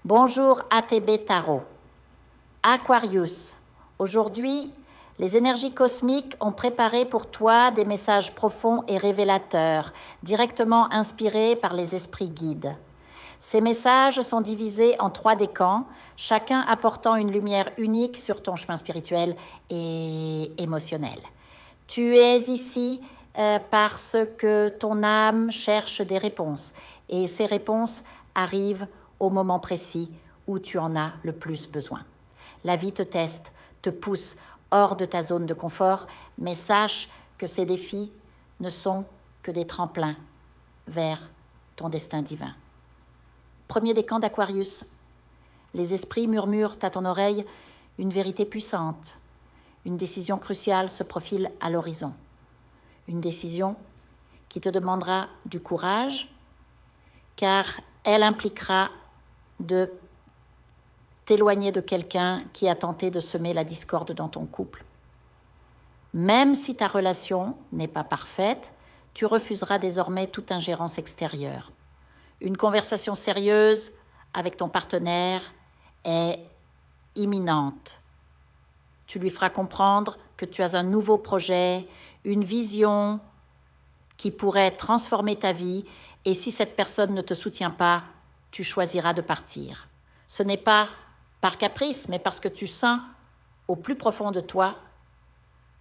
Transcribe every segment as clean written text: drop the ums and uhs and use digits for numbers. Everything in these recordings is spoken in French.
Bonjour ATB Tarot. Aquarius, aujourd'hui, les énergies cosmiques ont préparé pour toi des messages profonds et révélateurs, directement inspirés par les esprits guides. Ces messages sont divisés en 3 décans, chacun apportant une lumière unique sur ton chemin spirituel et émotionnel. Tu es ici parce que ton âme cherche des réponses et ces réponses arrivent au moment précis où tu en as le plus besoin. La vie te teste, te pousse hors de ta zone de confort, mais sache que ces défis ne sont que des tremplins vers ton destin divin. Premier décan d'Aquarius. Les esprits murmurent à ton oreille une vérité puissante. Une décision cruciale se profile à l'horizon. Une décision qui te demandera du courage, car elle impliquera de t'éloigner de quelqu'un qui a tenté de semer la discorde dans ton couple. Même si ta relation n'est pas parfaite, tu refuseras désormais toute ingérence extérieure. Une conversation sérieuse avec ton partenaire est imminente. Tu lui feras comprendre que tu as un nouveau projet, une vision qui pourrait transformer ta vie, et si cette personne ne te soutient pas, tu choisiras de partir. Ce n'est pas par caprice, mais parce que tu sens au plus profond de toi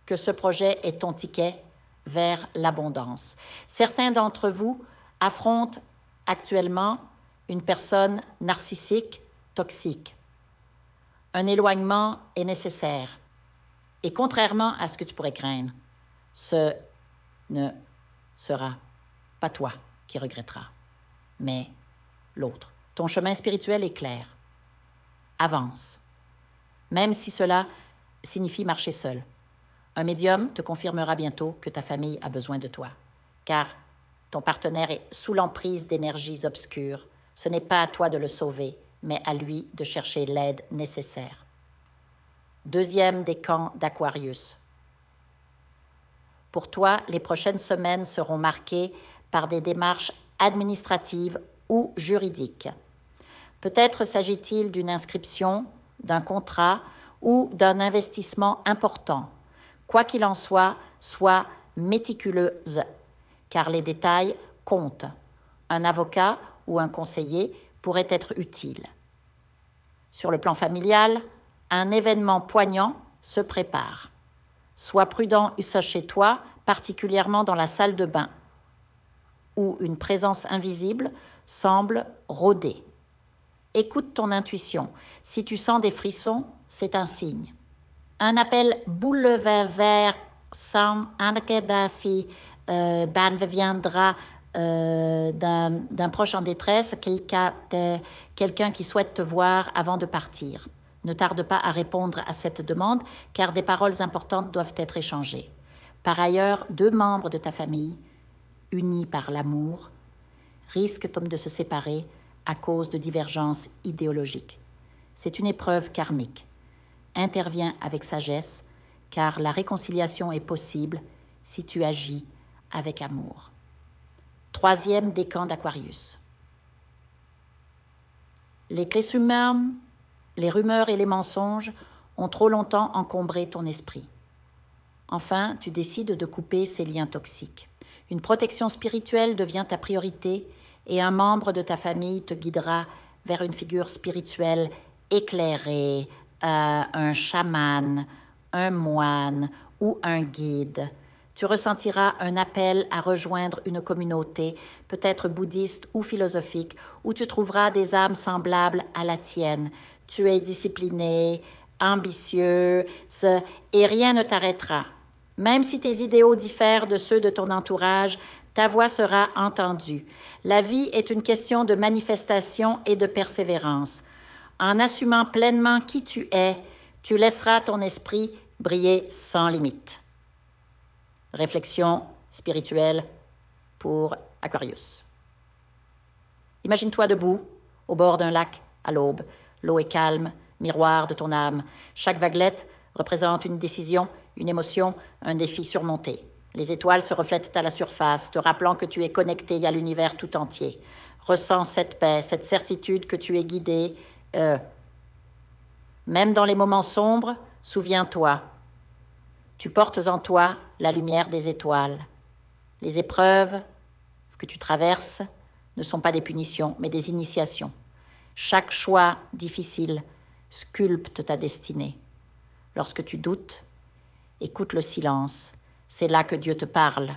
que ce projet est ton ticket vers l'abondance. Certains d'entre vous affrontent actuellement une personne narcissique, toxique. Un éloignement est nécessaire. Et contrairement à ce que tu pourrais craindre, ce ne sera pas toi qui regretteras, mais l'autre. Ton chemin spirituel est clair. Avance. Même si cela signifie marcher seul. Un médium te confirmera bientôt que ta famille a besoin de toi, car ton partenaire est sous l'emprise d'énergies obscures. Ce n'est pas à toi de le sauver, mais à lui de chercher l'aide nécessaire. Deuxième décan d'Aquarius. Pour toi, les prochaines semaines seront marquées par des démarches administratives ou juridiques. Peut-être s'agit-il d'une inscription, d'un contrat ou d'un investissement important. Quoi qu'il en soit, sois méticuleuse, car les détails comptent. Un avocat ou un conseiller pourrait être utile. Sur le plan familial, un événement poignant se prépare. Sois prudent chez toi, particulièrement dans la salle de bain, où une présence invisible semble rôder. Écoute ton intuition. Si tu sens des frissons, c'est un signe. Un appel bouleversant viendra d'un proche en détresse, quelqu'un qui souhaite te voir avant de partir. Ne tarde pas à répondre à cette demande, car des paroles importantes doivent être échangées. Par ailleurs, 2 membres de ta famille, unis par l'amour, risquent de se séparer à cause de divergences idéologiques. C'est une épreuve karmique. Interviens avec sagesse, car la réconciliation est possible si tu agis avec amour. Troisième décan d'Aquarius. Les rumeurs et les mensonges ont trop longtemps encombré ton esprit. Enfin, tu décides de couper ces liens toxiques. Une protection spirituelle devient ta priorité et un membre de ta famille te guidera vers une figure spirituelle éclairée, un chaman, un moine ou un guide. Tu ressentiras un appel à rejoindre une communauté, peut-être bouddhiste ou philosophique, où tu trouveras des âmes semblables à la tienne. Tu es discipliné, ambitieux, et rien ne t'arrêtera. Même si tes idéaux diffèrent de ceux de ton entourage, ta voix sera entendue. La vie est une question de manifestation et de persévérance. En assumant pleinement qui tu es, tu laisseras ton esprit briller sans limite. Réflexion spirituelle pour Aquarius. Imagine-toi debout, au bord d'un lac, à l'aube. L'eau est calme, miroir de ton âme. Chaque vaguelette représente une décision, une émotion, un défi surmonté. Les étoiles se reflètent à la surface, te rappelant que tu es connecté à l'univers tout entier. Ressens cette paix, cette certitude que tu es guidé Même dans les moments sombres, souviens-toi, tu portes en toi la lumière des étoiles. Les épreuves que tu traverses ne sont pas des punitions, mais des initiations. Chaque choix difficile sculpte ta destinée. Lorsque tu doutes, écoute le silence. C'est là que Dieu te parle.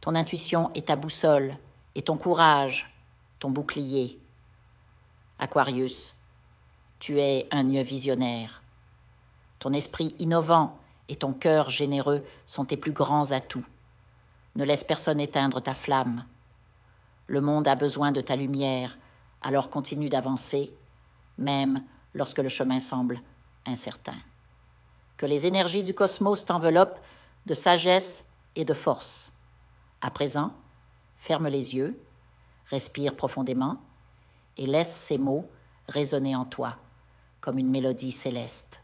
Ton intuition est ta boussole et ton courage, ton bouclier. Aquarius, tu es un mieux visionnaire. Ton esprit innovant et ton cœur généreux sont tes plus grands atouts. Ne laisse personne éteindre ta flamme. Le monde a besoin de ta lumière, alors continue d'avancer, même lorsque le chemin semble incertain. Que les énergies du cosmos t'enveloppent de sagesse et de force. À présent, ferme les yeux, respire profondément et laisse ces mots résonner en toi comme une mélodie céleste.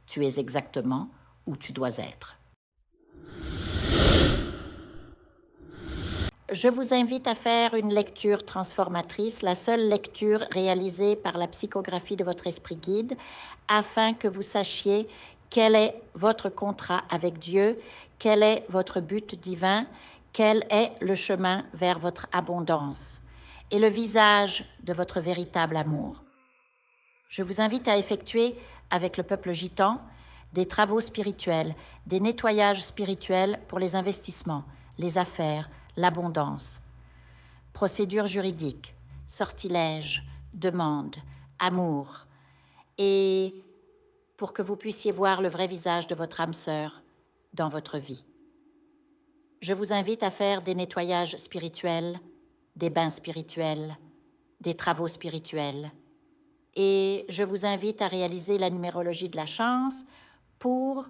Tu es exactement où tu dois être. Je vous invite à faire une lecture transformatrice, la seule lecture réalisée par la psychographie de votre esprit guide, afin que vous sachiez quel est votre contrat avec Dieu, quel est votre but divin, quel est le chemin vers votre abondance et le visage de votre véritable amour. Je vous invite à effectuer avec le peuple gitan des travaux spirituels, des nettoyages spirituels pour les investissements, les affaires, l'abondance. Procédures juridiques, sortilèges, demandes, amour. Et pour que vous puissiez voir le vrai visage de votre âme sœur dans votre vie. Je vous invite à faire des nettoyages spirituels, des bains spirituels, des travaux spirituels. Et je vous invite à réaliser la numérologie de la chance pour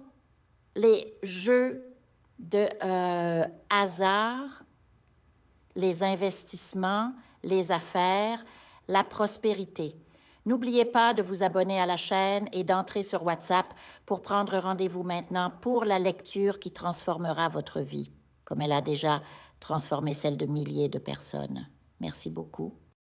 les jeux de hasard, les investissements, les affaires, la prospérité. N'oubliez pas de vous abonner à la chaîne et d'entrer sur WhatsApp pour prendre rendez-vous maintenant pour la lecture qui transformera votre vie, comme elle a déjà transformé celle de milliers de personnes. Merci beaucoup.